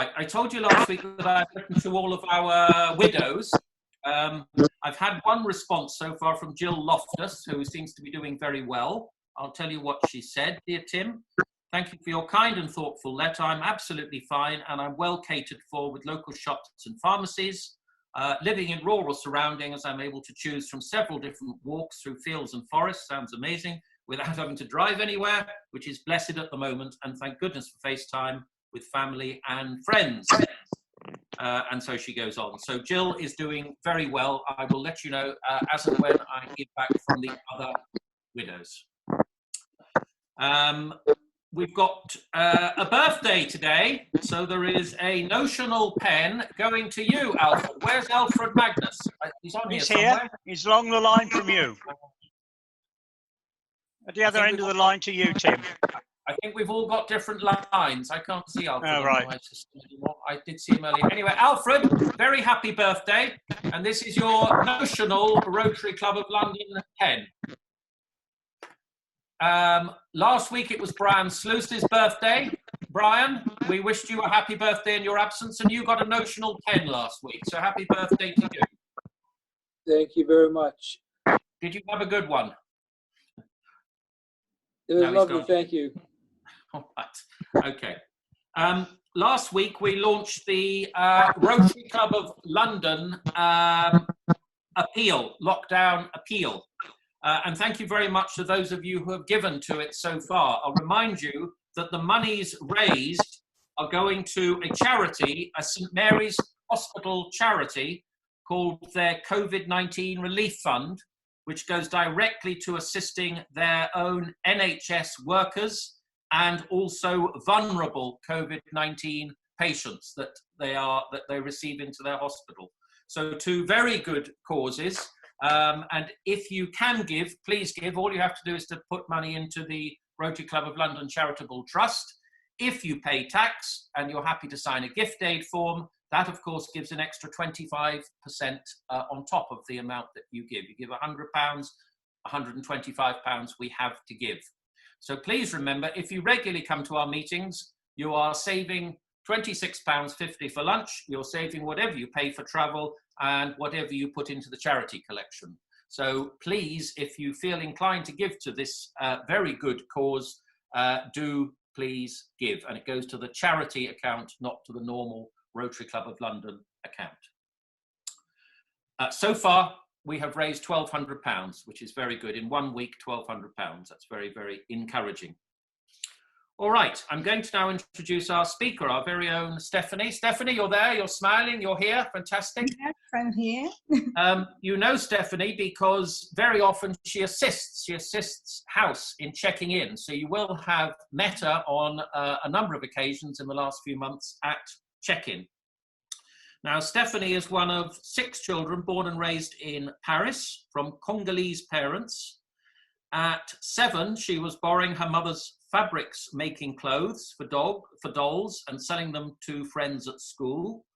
Right, I told you last week that I've written to all of our widows. I've had one response so far from Jill Loftus, who seems to be doing very well. I'll tell you what she said. Dear Tim, thank you for your kind and thoughtful letter. I'm absolutely fine and I'm well catered for with local shops and pharmacies. Living in rural surroundings, I'm able to choose from several different walks through fields and forests. Sounds amazing. Without having to drive anywhere, which is blessed at the moment. And thank goodness for FaceTime with family and friends. And so she goes on. So Jill is doing very well. I will let you know as and when I get back from the other widows. We've got a birthday today. So there is a notional pen going to you, Alfred. Where's Alfred Magnus? He's on here somewhere. He's along the line from you. At the other end of the line to you, Tim. I think we've all got different lines. I can't see Alfred Oh, right. on my system anymore. I did see him earlier. Anyway, Alfred, very happy birthday. And this is your notional Rotary Club of London pen. Last week it was Brian Sluice's birthday. Brian, we wished you a happy birthday in your absence, and you got a notional pen last week. So happy birthday to you. Thank you very much. Did you have a good one? It was lovely, thank you. All right. Okay. Last week we launched the Rotary Club of London appeal, lockdown appeal. And thank you very much to those of you who have given to it so far. I'll remind you that the monies raised are going to a charity, a St Mary's Hospital charity called their COVID-19 Relief Fund, which goes directly to assisting their own NHS workers and also vulnerable COVID-19 patients that they receive into their hospital. So two very good causes. And if you can give, please give. All you have to do is to put money into the Rotary Club of London Charitable Trust. If you pay tax and you're happy to sign a gift aid form, that of course gives an extra 25% on top of the amount that you give. You give £100, £125 we have to give. So please remember, if you regularly come to our meetings, you are saving £26.50 for lunch. You're saving whatever you pay for travel and whatever you put into the charity collection. So please, if you feel inclined to give to this very good cause, do please give. And it goes to the charity account, not to the normal Rotary Club of London account. So far, we have raised £1,200, which is very good. In 1 week, £1,200. That's very, very encouraging. All right, I'm going to now introduce our speaker, our very own Stephanie. Stephanie, you're there, you're smiling, you're here, fantastic. Yes, I'm here. You know Stephanie because very often she assists House in checking in. So you will have met her on a number of occasions in the last few months at check-in. Now, Stephanie is one of 6 children born and raised in Paris from Congolese parents. At 7, she was borrowing her mother's fabrics, making clothes for dolls and selling them to friends at school.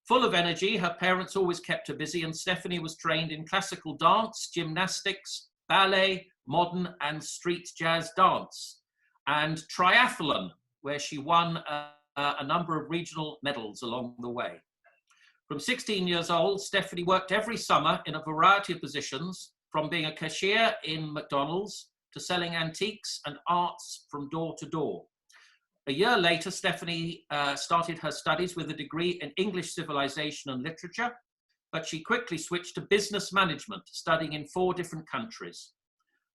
Full of energy, her parents always kept her busy, and Stephanie was trained in classical dance, gymnastics, ballet, modern and street jazz dance, and triathlon, where she won a number of regional medals along the way. From 16 years old, Stephanie worked every summer in a variety of positions, from being a cashier in McDonald's to selling antiques and arts from door to door. A year later, Stephanie started her studies with a degree in English civilization and literature, but she quickly switched to business management, studying in 4 different countries.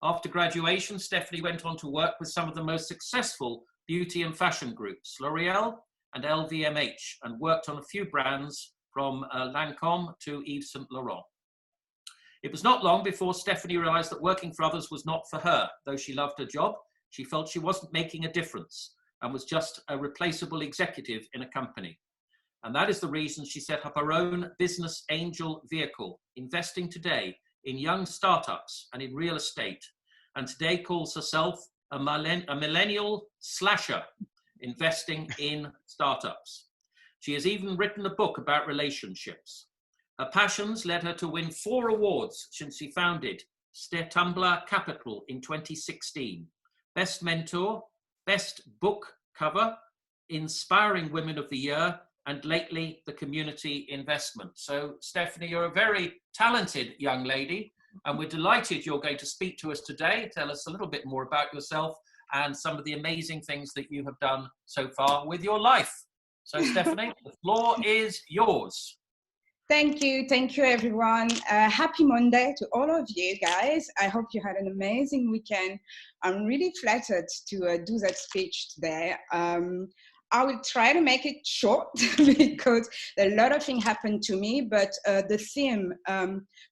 After graduation, Stephanie went on to work with some of the most successful beauty and fashion groups, L'Oreal and LVMH, and worked on a few brands from Lancôme to Yves Saint Laurent. It was not long before Stephanie realized that working for others was not for her. Though she loved her job, she felt she wasn't making a difference and was just a replaceable executive in a company. And that is the reason she set up her own business angel vehicle, investing today in young startups and in real estate, and today calls herself a millennial slasher, investing in startups. She has even written a book about relationships. Her passions led her to win 4 awards since she founded Tumba Capital in 2016. Best Mentor, Best Book Cover, Inspiring Women of the Year, and lately the community investment. So Stephanie, you're a very talented young lady, and we're delighted you're going to speak to us today. Tell us a little bit more about yourself and some of the amazing things that you have done so far with your life. So Stephanie, the floor is yours. Thank you everyone. Happy Monday to all of you guys. I hope you had an amazing weekend. I'm really flattered to do that speech today. I will try to make it short because a lot of things happened to me, but the theme,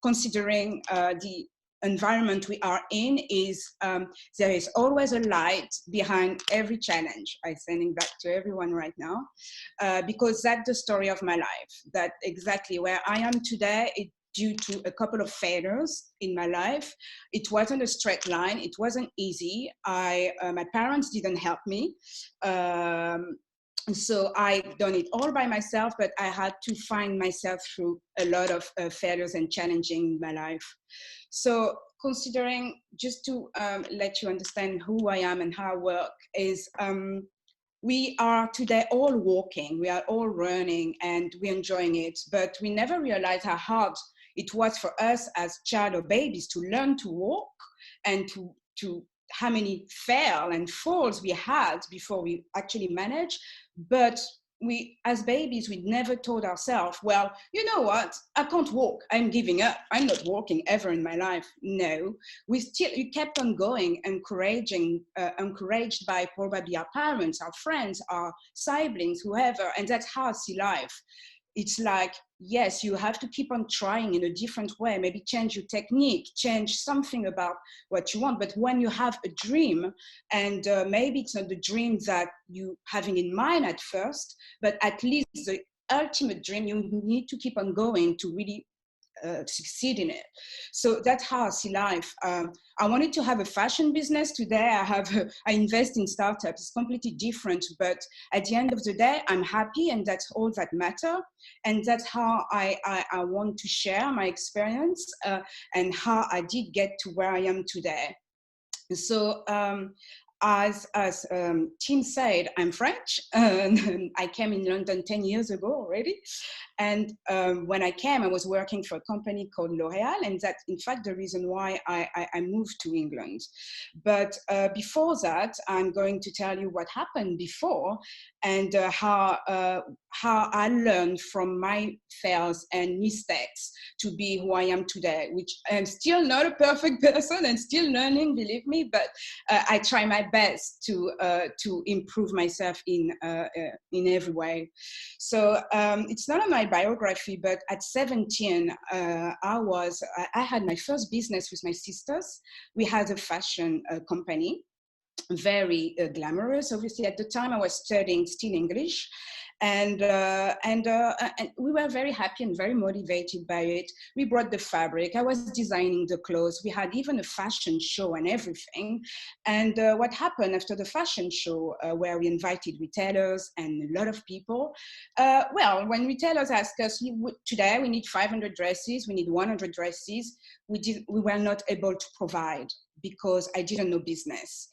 considering the environment we are in, is there is always a light behind every challenge. I'm sending back to everyone right now, because that's the story of my life. That exactly where I am today, it due to a couple of failures in my life. It wasn't a straight line. It wasn't easy. My parents didn't help me. So I've done it all by myself, but I had to find myself through a lot of failures and challenging my life. So considering, just to let you understand who I am and how I work, is we are today all walking, we are all running, and we're enjoying it, but we never realized how hard it was for us as child or babies to learn to walk, and to how many fail and falls we had before we actually managed. But we, as babies, we never told ourselves, well, you know what, I can't walk, I'm giving up, I'm not walking ever in my life. No, we kept on going, encouraged by probably our parents, our friends, our siblings, whoever, and that's how I see life. It's like, yes, you have to keep on trying in a different way, maybe change your technique, change something about what you want. But when you have a dream, and maybe it's not the dream that you having in mind at first, but at least the ultimate dream, you need to keep on going to really succeed in it. So that's how I see life. I wanted to have a fashion business. Today I invest in startups. It's completely different, but at the end of the day, I'm happy, and that's all that matters. And that's how I want to share my experience and how I did get to where I am today. So as Tim said, I'm French. I came in London 10 years ago already. And when I came, I was working for a company called L'Oréal, and that's in fact the reason why I moved to England. But before that, I'm going to tell you what happened before, and how I learned from my fails and mistakes to be who I am today, which I'm still not a perfect person and still learning, believe me, but I try my best to improve myself in every way. So it's not on my biography, but at 17, I had my first business with my sisters. We had a fashion company, very glamorous. Obviously, at the time, I was studying still English. And we were very happy and very motivated by it. We brought the fabric. I was designing the clothes. We had even a fashion show and everything. And what happened after the fashion show, where we invited retailers and a lot of people, well, when retailers asked us, today we need 500 dresses, we need 100 dresses, we were not able to provide, because I didn't know business.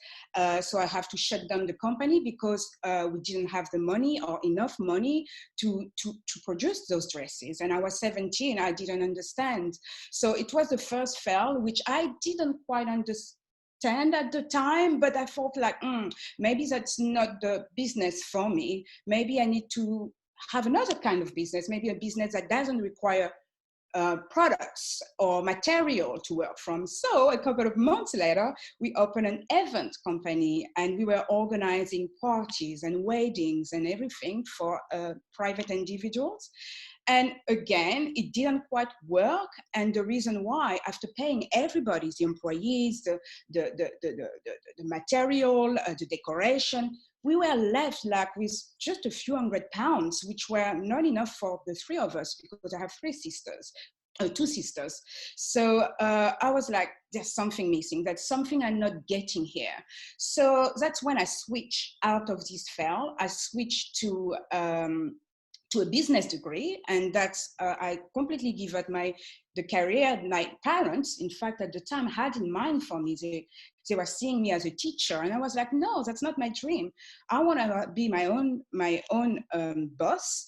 So I have to shut down the company because we didn't have the money or enough money to produce those dresses. And I was 17, I didn't understand. So it was the first fail, which I didn't quite understand at the time, but I thought like, maybe that's not the business for me. Maybe I need to have another kind of business, maybe a business that doesn't require products or material to work from. So a couple of months later, we opened an event company, and we were organizing parties and weddings and everything for private individuals. And again, it didn't quite work. And the reason why, after paying everybody, the employees, the material, the decoration, we were left like with just a few £100, which were not enough for the three of us, because I have two sisters. So I was like, there's something missing. That's something I'm not getting here. So that's when I switched out of this fail. I switched to a business degree, and that's I completely give up the career my parents, in fact, at the time had in mind for me. They were seeing me as a teacher, and I was like, no, that's not my dream. I want to be my own boss.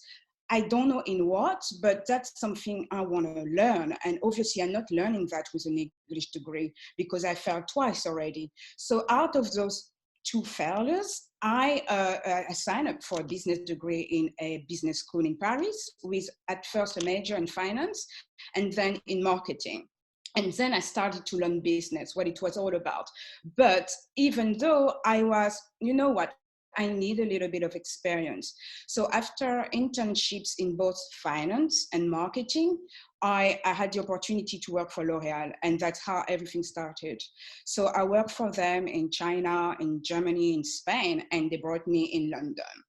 I don't know in what, but that's something I want to learn. And obviously, I'm not learning that with an English degree because I failed twice already. So out of those 2 failures, I signed up for a business degree in a business school in Paris with at first a major in finance and then in marketing. And then I started to learn business, what it was all about. But even though I was, you know what, I need a little bit of experience. So after internships in both finance and marketing, I had the opportunity to work for L'Oréal, and that's how everything started. So I worked for them in China, in Germany, in Spain, and they brought me in London.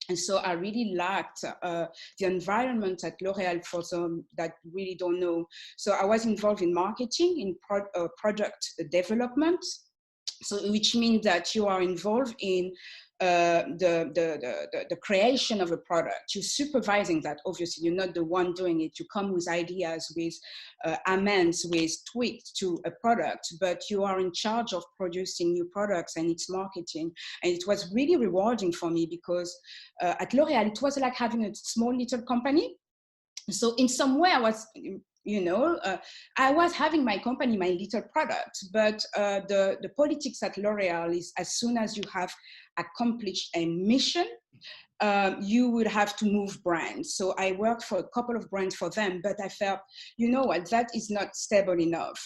And so I really liked the environment at L'Oréal for some that really don't know. So I was involved in marketing, in product development, so which means that you are involved in the creation of a product. You're supervising that. Obviously, you're not the one doing it. You come with ideas, with amends, with tweaks to a product, but you are in charge of producing new products and its marketing. And it was really rewarding for me because at L'Oréal, it was like having a small little company. So in some way, I was, I was having my company, my little product, but the politics at L'Oréal is as soon as you have accomplished a mission, you would have to move brands. So I worked for a couple of brands for them, but I felt, you know what, that is not stable enough.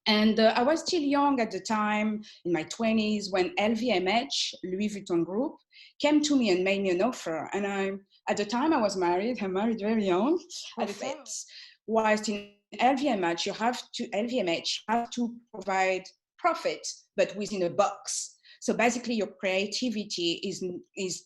And I was still young at the time, in my 20s, when LVMH, Louis Vuitton Group, came to me and made me an offer. And at the time I was married, I married very young. Whilst in LVMH, you have to provide profit, but within a box. So basically your creativity is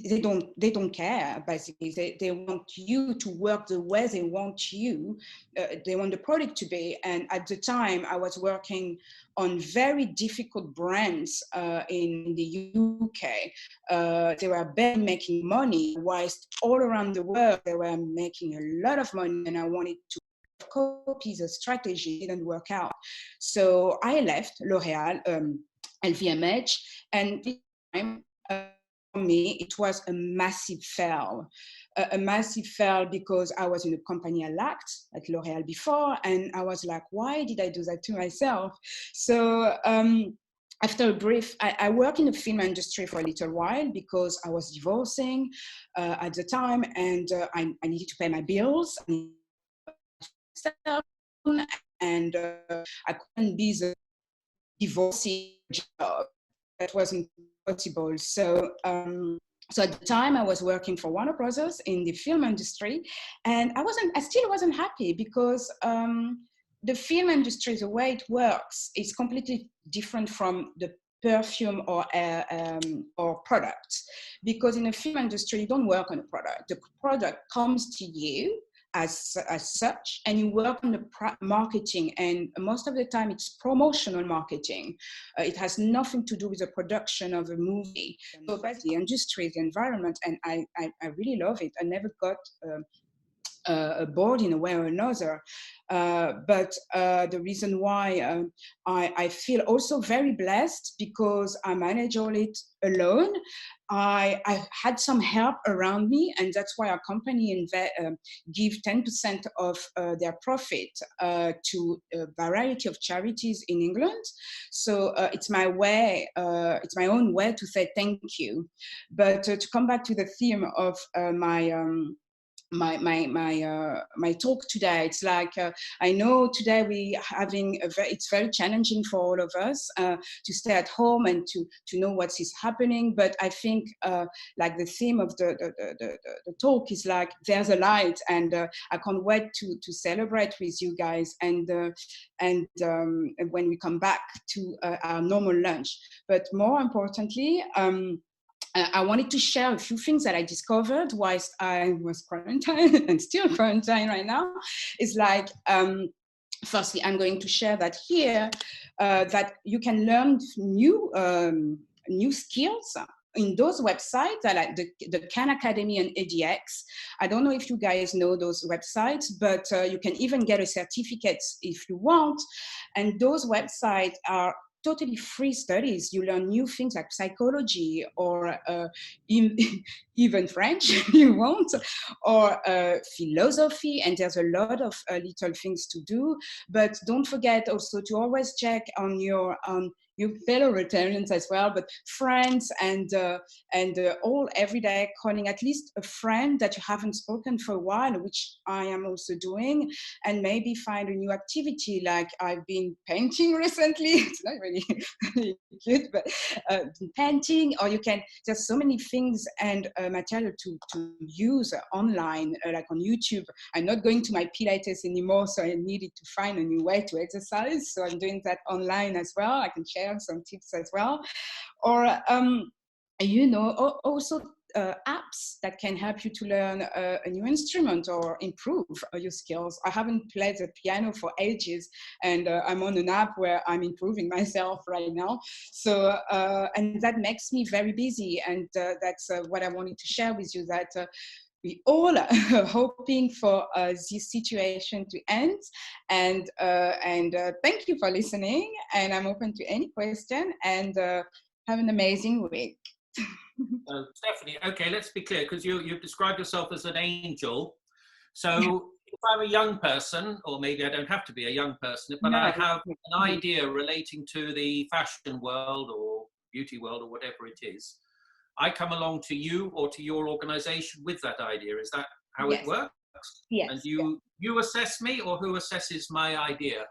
they don't care. Basically, they want you to work the way they want you. They want the product to be. And at the time, I was working on very difficult brands in the UK. They were barely making money, whilst all around the world they were making a lot of money. And I wanted to copy the strategy. It didn't work out. So I left L'Oréal, LVMH, and this time. For me, it was a massive fail. A massive fail because I was in a company I liked at L'Oréal before, and I was like, why did I do that to myself? So after a brief, I worked in the film industry for a little while because I was divorcing at the time, and I needed to pay my bills. And I couldn't be the divorcing job. That wasn't possible. So at the time I was working for Warner Brothers in the film industry, and I still wasn't happy because the film industry, the way it works, is completely different from the perfume or products. Because in the film industry, you don't work on a product. The product comes to you as such, and you work on the marketing, and most of the time it's promotional marketing. It has nothing to do with the production of a movie. So that's the industry, the environment, and I really love it. I never got bored in a way or another. But the reason why I feel also very blessed because I manage all it alone. I had some help around me, and that's why our company give 10% of their profit to a variety of charities in England. So it's my way, it's my own way to say thank you. But to come back to the theme of my talk today, it's like I know today it's very challenging for all of us to stay at home and to know what is happening. But I think like the theme of the talk is like there's a light, and I can't wait to celebrate with you guys and when we come back to our normal lunch. But more importantly, I wanted to share a few things that I discovered whilst I was quarantined and still quarantined right now. It's like, firstly, I'm going to share that here, that you can learn new skills in those websites, like the Khan Academy and EDX. I don't know if you guys know those websites, but you can even get a certificate if you want. And those websites are totally free studies. You learn new things like psychology or even French if you want, or philosophy, and there's a lot of little things to do. But don't forget also to always check on your fellow Rotarians as well, but friends and all everyday calling at least a friend that you haven't spoken for a while, which I am also doing, and maybe find a new activity. Like I've been painting recently. It's not really, really good, but painting, or you can, there's so many things and material to use online, like on YouTube. I'm not going to my Pilates anymore, so I needed to find a new way to exercise. So I'm doing that online as well. I can share some tips as well. Or, you know, also apps that can help you to learn a new instrument or improve your skills. I haven't played the piano for ages, and I'm on an app where I'm improving myself right now. So, and that makes me very busy. And that's what I wanted to share with you, that we all are hoping for this situation to end. And thank you for listening. And I'm open to any question, and have an amazing week. Stephanie, okay, let's be clear, because you've described yourself as an angel. So if I'm a young person, or maybe I don't have to be a young person, but I have an idea relating to the fashion world or beauty world or whatever it is, I come along to you or to your organization with that idea. Is that how it works? Yes. And you assess me, or who assesses my idea?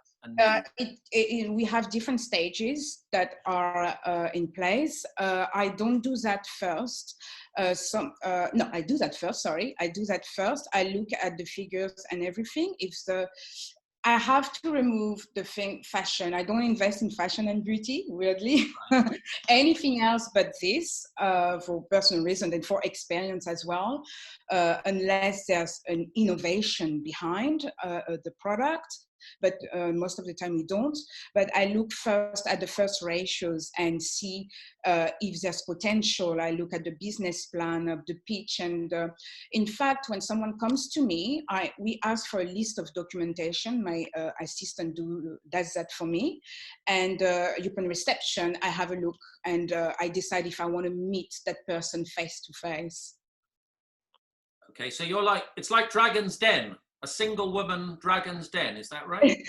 We have different stages that are in place. I don't do that first. No, I do that first. Sorry, I do that first. I look at the figures and everything. I have to remove the thing fashion. I don't invest in fashion and beauty, weirdly. Anything else but this, for personal reasons and for experience as well, unless there's an innovation behind the product. But most of the time we don't. But I look first at the first ratios and see if there's potential. I look at the business plan of the pitch. And in fact, when someone comes to me, we ask for a list of documentation. My assistant does that for me. And upon reception, I have a look, and I decide if I want to meet that person face to face. Okay, so it's like Dragon's Den. A single woman Dragon's Den, is that right?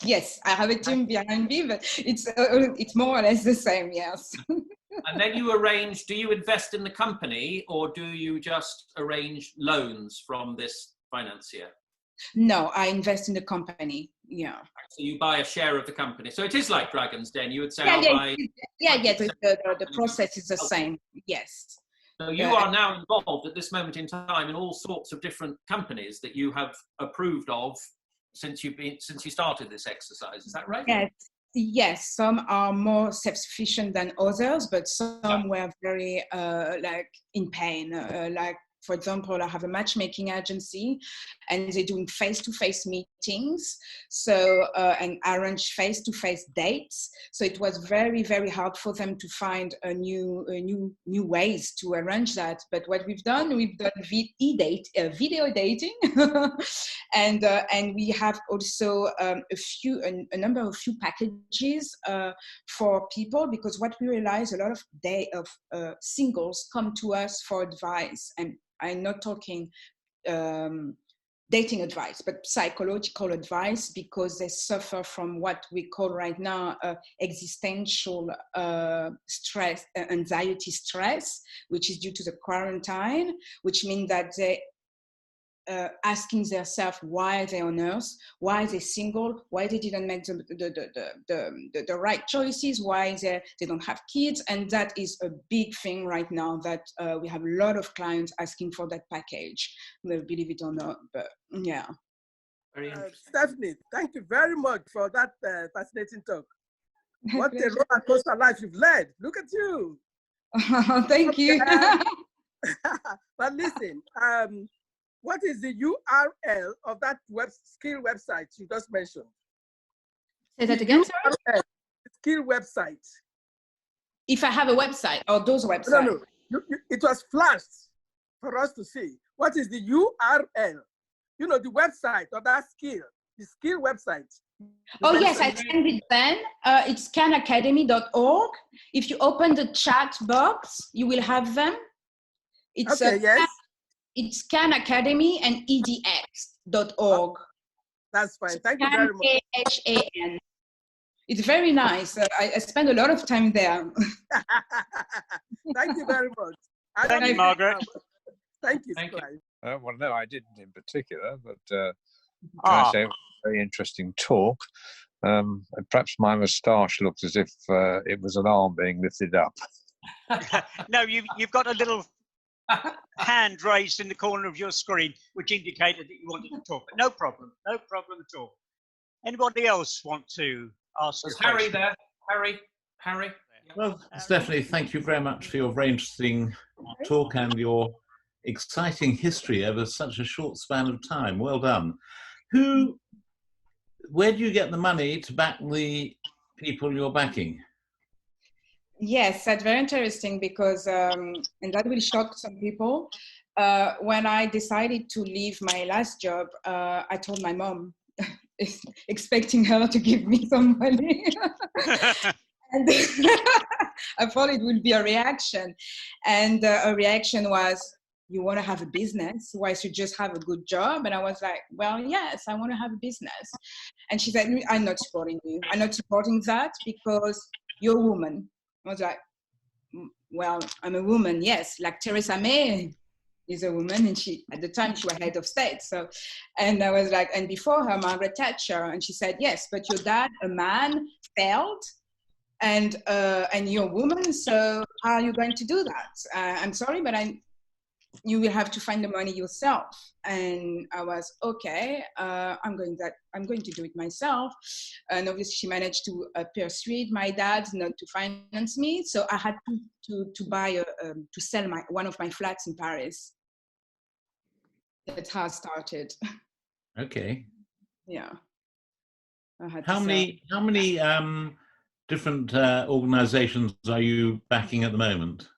Yes, I have a team behind me, but it's more or less the same, yes. And then do you invest in the company, or do you just arrange loans from this financier? No, I invest in the company, yeah. So you buy a share of the company. So it is like Dragon's Den. You would say, the process is the same, yes. So you are now involved at this moment in time in all sorts of different companies that you have approved of since you started this exercise. Is that right? Yes. Some are more self-sufficient than others, but some were very like in pain. Like, for example, I have a matchmaking agency, and they're doing face-to-face meetings, so and arrange face-to-face dates. So it was very, very hard for them to find new ways to arrange that. But what we've done video dating, and we have also a number of packages for people, because what we realize, a lot of singles come to us for advice, and I'm not talking dating advice, but psychological advice, because they suffer from what we call right now existential stress, anxiety stress, which is due to the quarantine, which means that they asking themselves why they're on earth, why they're single, why they didn't make the right choices, why they don't have kids. And that is a big thing right now, that we have a lot of clients asking for that package, believe it or not. But yeah. Very interesting. Stephanie, thank you very much for that fascinating talk. What a roller coaster life you've led. Look at you. Thank you. But listen, what is the URL of that skill website you just mentioned? Say that again, sorry? URL, skill website. If I have a website, or those websites? No. It was flashed for us to see. What is the URL? You know, the website of that skill, the skill website. Oh, yes, I sent it then. It's canacademy.org. If you open the chat box, you will have them. It's Okay, yes. It's Khan Academy and edx.org. That's fine. Thank you very much. Khan. It's very nice. I spend a lot of time there. Thank you very much. Thank you, Margaret. Thank you, Thank you. Clive. Well, no, I didn't in particular, but can I say it was a very interesting talk. Perhaps my moustache looked as if it was an arm being lifted up. No, you've got a little hand raised in the corner of your screen, which indicated that you wanted to talk. But no problem at all. Anybody else want to ask? There's Harry there. Harry. Well, Stephanie, thank you very much for your very interesting talk and your exciting history over such a short span of time. Well done. Where do you get the money to back the people you're backing? Yes, that's very interesting because, and that will shock some people. When I decided to leave my last job, I told my mom, expecting her to give me some money. And I thought it would be a reaction. And a reaction was, you want to have a business? Why should you just have a good job? And I was like, well, yes, I want to have a business. And she said, I'm not supporting you. I'm not supporting that because you're a woman. I was like, well, I'm a woman, yes. Like Theresa May is a woman, and at the time she was head of state. So, and I was like, and before her, Margaret Thatcher. And she said, yes, but your dad, a man, failed. And you're a woman, so how are you going to do that? I'm sorry, but you will have to find the money yourself. And I was, okay, I'm going to do it myself. And obviously she managed to persuade my dad not to finance me. So I had to buy, to sell one of my flats in Paris. That's how I started. Okay. Yeah. How many different organizations are you backing at the moment?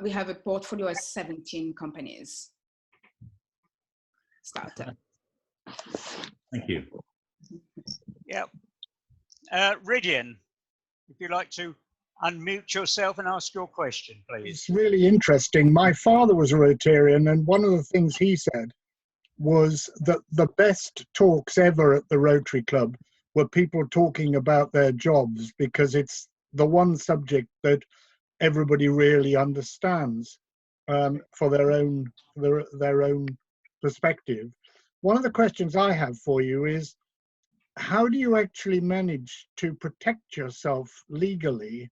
We have a portfolio of 17 companies. Startup. Thank you. Yeah. Ridian, if you'd like to unmute yourself and ask your question, please. It's really interesting. My father was a Rotarian, and one of the things he said was that the best talks ever at the Rotary Club were people talking about their jobs, because it's the one subject that everybody really understands for their own perspective. One of the questions I have for you is, how do you actually manage to protect yourself legally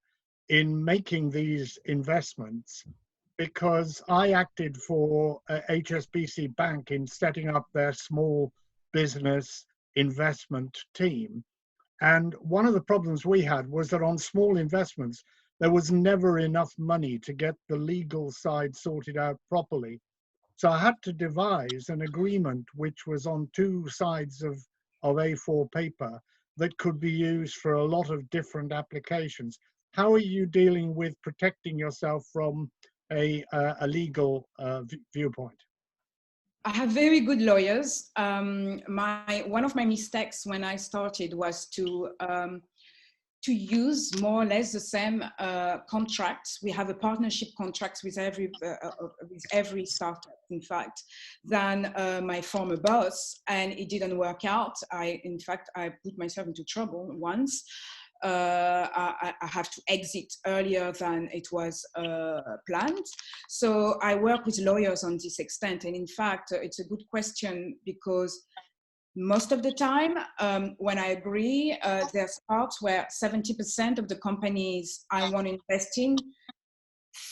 in making these investments? Because I acted for HSBC Bank in setting up their small business investment team. And one of the problems we had was that on small investments, there was never enough money to get the legal side sorted out properly. So I had to devise an agreement which was on two sides of A4 paper that could be used for a lot of different applications. How are you dealing with protecting yourself from a legal viewpoint? I have very good lawyers. One of my mistakes when I started was to use more or less the same contracts. We have a partnership contract with every startup, in fact, than my former boss, and it didn't work out. In fact, I put myself into trouble once. I have to exit earlier than it was planned. So I work with lawyers on this extent. And in fact, it's a good question, because most of the time, when I agree, there's parts where 70% of the companies I want to invest in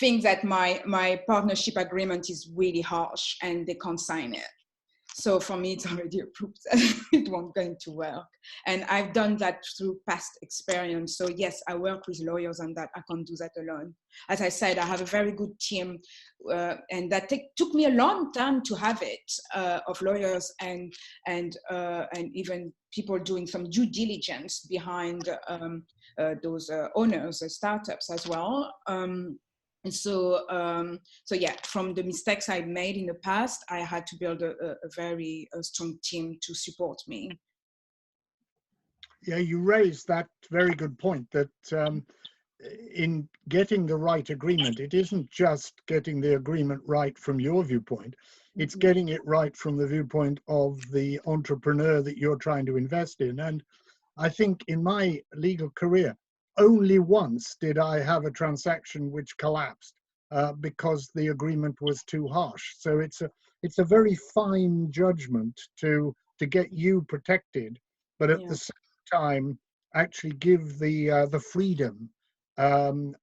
think that my partnership agreement is really harsh and they can't sign it. So for me, it's already a proof that it won't going to work. And I've done that through past experience. So yes, I work with lawyers on that. I can't do that alone. As I said, I have a very good team, and that took me a long time to have it, of lawyers and even people doing some due diligence behind those owners, startups as well. And so, so yeah, from the mistakes I made in the past, I had to build a very strong team to support me. Yeah, you raised that very good point that in getting the right agreement, it isn't just getting the agreement right from your viewpoint, it's getting it right from the viewpoint of the entrepreneur that you're trying to invest in. And I think in my legal career, only once did I have a transaction which collapsed because the agreement was too harsh. So it's a very fine judgment to get you protected, but at the same time actually give the freedom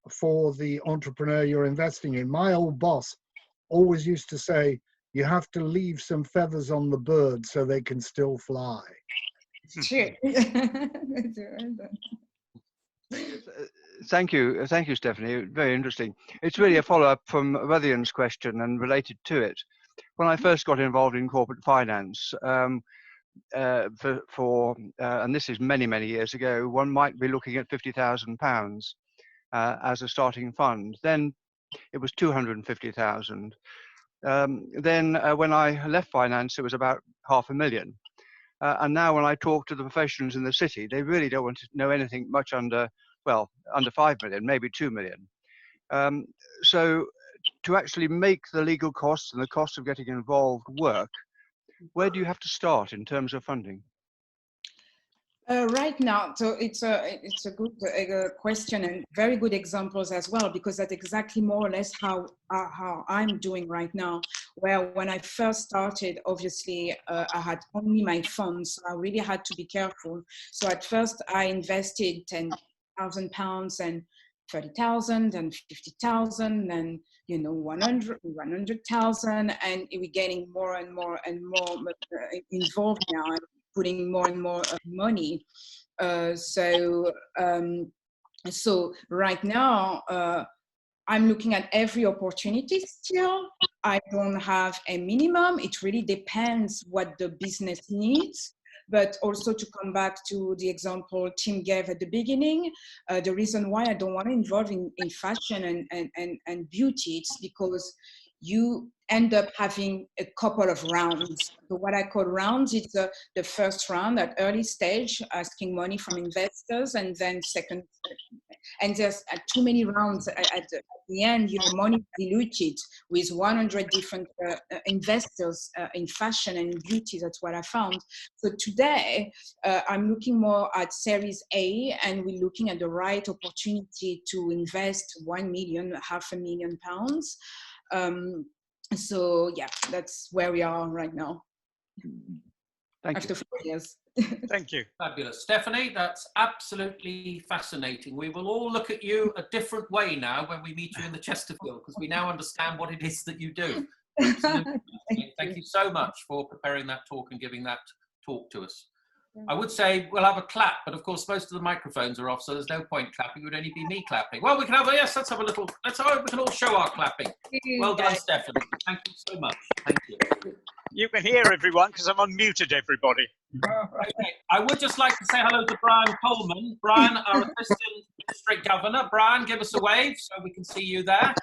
for the entrepreneur you're investing in. My old boss always used to say, you have to leave some feathers on the bird so they can still fly. Sure. Thank you, Stephanie. Very interesting. It's really a follow-up from Ruthian's question and related to it. When I first got involved in corporate finance, and this is many years ago, one might be looking at £50,000 as a starting fund. Then it was 250,000. Then when I left finance, it was about £500,000. And now when I talk to the professionals in the city, they really don't want to know anything much under 5 million, maybe 2 million. So to actually make the legal costs and the cost of getting involved work, where do you have to start in terms of funding? Right now, so it's a good question and very good examples as well, because that's exactly more or less how I'm doing right now. Where when I first started, obviously I had only my funds, so I really had to be careful. So at first I invested £10,000 and 30,000 and 50,000 and 100,000, and we're getting more and more involved now. Putting more and more money. So right now, I'm looking at every opportunity still. I don't have a minimum. It really depends what the business needs. But also to come back to the example Tim gave at the beginning, the reason why I don't want to involve in fashion and beauty, it's because you end up having a couple of rounds. So what I call rounds, it's the first round at early stage, asking money from investors, and then second, and there's too many rounds at the end, your money is diluted with 100 different investors in fashion and beauty. That's what I found. So today, I'm looking more at Series A, and we're looking at the right opportunity to invest 1 million, £500,000. So yeah, that's where we are right now. After 4 years. Thank you. Fabulous. Stephanie, that's absolutely fascinating. We will all look at you a different way now when we meet you in the Chesterfield, because we now understand what it is that you do. Thank you so much for preparing that talk and giving that talk to us. I would say we'll have a clap, but of course most of the microphones are off, so there's no point clapping. It would only be me clapping. Well, we can have a, yes, let's have a little, we can all show our clapping. Well done, Stephanie. Thank you so much. Thank you. You can hear everyone because I've unmuted everybody. Okay. I would just like to say hello to Brian Coleman. Brian, our Assistant District Governor. Brian, give us a wave so we can see you there.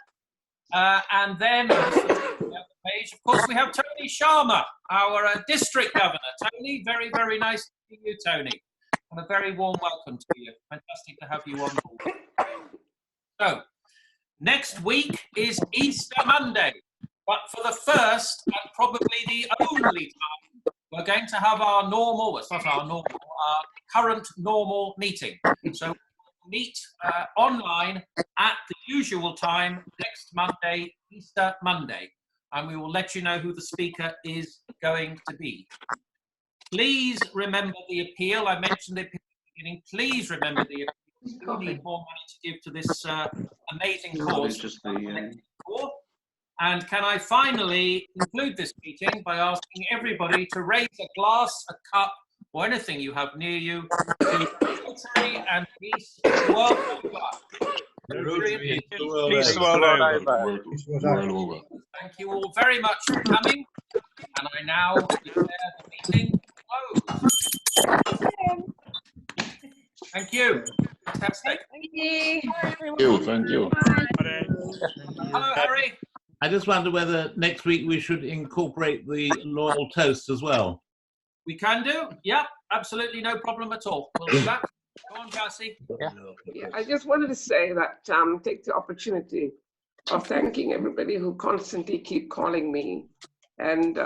And then, page, of course, we have Tony Sharma, our District Governor. Tony, very, very nice to see you, Tony. And a very warm welcome to you. Fantastic to have you on board. So, next week is Easter Monday. But for the first and probably the only time, we're going to have our normal, well, it's not our normal, our current normal meeting. So we'll meet online at the usual time next Monday, Easter Monday. And we will let you know who the speaker is going to be. Please remember the appeal. I mentioned it at the beginning. Please remember the appeal. We need more money to give to this amazing cause. And can I finally conclude this meeting by asking everybody to raise a glass, a cup, or anything you have near you to Rotary and peace world over. Rotary Peace the world over. Thank you all very much for coming. And I now declare the meeting closed. Thank you. Fantastic. Thank you. Thank you. Bye. Hello, Harry. I just wonder whether next week we should incorporate the loyal toast as well. We can do. Yep, absolutely no problem at all. We'll do that. Go on, Cassie. Yeah, I just wanted to say that take the opportunity of thanking everybody who constantly keep calling me and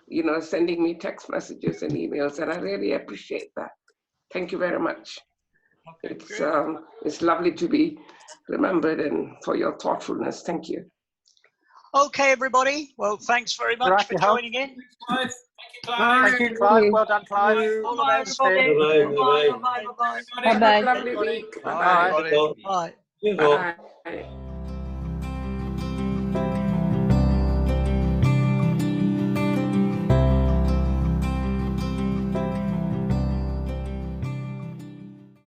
you know, sending me text messages and emails, and I really appreciate that. Thank you very much. Okay, it's lovely to be remembered, and for your thoughtfulness. Thank you. Okay, everybody. Well, thanks very much for joining in. Clive. Thank you, Clive. Thank you, Clive. Well done, Clive. All the best. Bye-bye. Have a lovely week. Bye. Bye. Bye. Bye.